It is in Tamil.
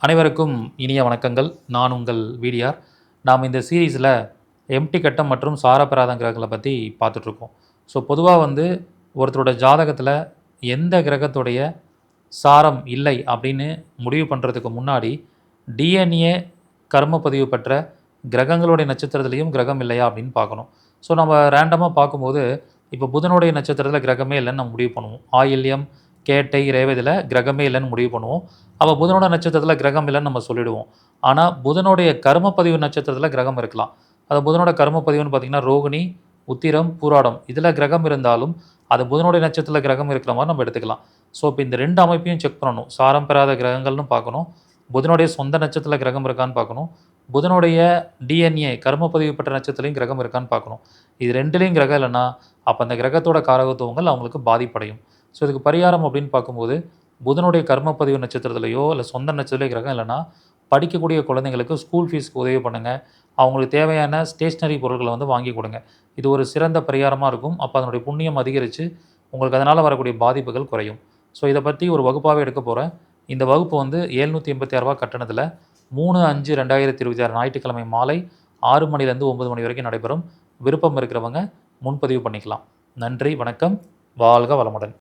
அனைவருக்கும் இனிய வணக்கங்கள். நான் உங்கள் விடிஆர். நாம் இந்த சீரீஸில் எம்டி கட்டம் மற்றும் சாரப்பெறாத கிரகங்களை பற்றி பார்த்துட்ருக்கோம். ஸோ பொதுவாக ஒருத்தரோட ஜாதகத்தில் எந்த கிரகத்துடைய சாரம் இல்லை அப்படின்னு முடிவு பண்ணுறதுக்கு முன்னாடி டிஎன்ஏ கர்ம பதிவு பெற்ற கிரகங்களுடைய நட்சத்திரத்துலேயும் கிரகம் இல்லையா அப்படின்னு பார்க்கணும். ஸோ நம்ம ரேண்டமாக பார்க்கும்போது இப்போ புதனுடைய நட்சத்திரத்தில் கிரகமே இல்லைன்னு நம்ம முடிவு பண்ணுவோம். ஆயில்யம், கேட்டை, ரேவதியில் கிரகமே இல்லைன்னு முடிவு பண்ணுவோம். அப்போ புதனோட நட்சத்திரத்தில் கிரகம் இல்லைன்னு நம்ம சொல்லிடுவோம். ஆனால் புதனுடைய கர்மப்பதிவு நட்சத்திரத்தில் கிரகம் இருக்கலாம். அது புதனோட கர்மப்பதிவுன்னு பார்த்திங்கன்னா ரோகிணி, உத்திரம், பூராடம் இதில் கிரகம் இருந்தாலும் அது புதனுடைய நட்சத்திரத்தில் கிரகம் இருக்கிற மாதிரி நம்ம எடுத்துக்கலாம். ஸோ இப்போ இந்த ரெண்டு அமைப்பையும் செக் பண்ணணும். சாரம் பெறாத கிரகங்கள்னு பார்க்கணும், புதனுடைய சொந்த நட்சத்திரத்தில் கிரகம் இருக்கான்னு பார்க்கணும், புதனுடைய டிஎன்ஏ கர்மப்பதிவு பெற்ற நட்சத்திரலையும் கிரகம் இருக்கான்னு பார்க்கணும். இது ரெண்டுலேயும் கிரகம் இல்லைன்னா அப்போ அந்த கிரகத்தோட காரகத்துவங்கள் அவங்களுக்கு பாதிப்படையும். ஸோ இதுக்கு பரிகாரம் அப்படின்னு பார்க்கும்போது புதனுடைய கர்மப்பதிவு நட்சத்திரத்துலையோ இல்லை சொந்த நட்சத்திரத்திலையோ கிரகம் இல்லைன்னா படிக்கக்கூடிய குழந்தைங்களுக்கு ஸ்கூல் ஃபீஸ்க்கு உதவி பண்ணுங்கள். அவங்களுக்கு தேவையான ஸ்டேஷ்னரி பொருட்களை வாங்கி கொடுங்க. இது ஒரு சிறந்த பரிகாரமாக இருக்கும். அப்போ அதனுடைய புண்ணியம் அதிகரித்து உங்களுக்கு அதனால் வரக்கூடிய பாதிப்புகள் குறையும். ஸோ இதை பற்றி ஒரு வகுப்பாகவே எடுக்க போகிறேன். இந்த வகுப்பு ரூ. 786 கட்டணத்தில் 3/5/2026 ஞாயிற்றுக்கிழமை மாலை 6 மணிலேருந்து 9 மணி வரைக்கும் நடைபெறும். விருப்பம் இருக்கிறவங்க முன்பதிவு பண்ணிக்கலாம். நன்றி, வணக்கம், வாழ்க வளமுடன்.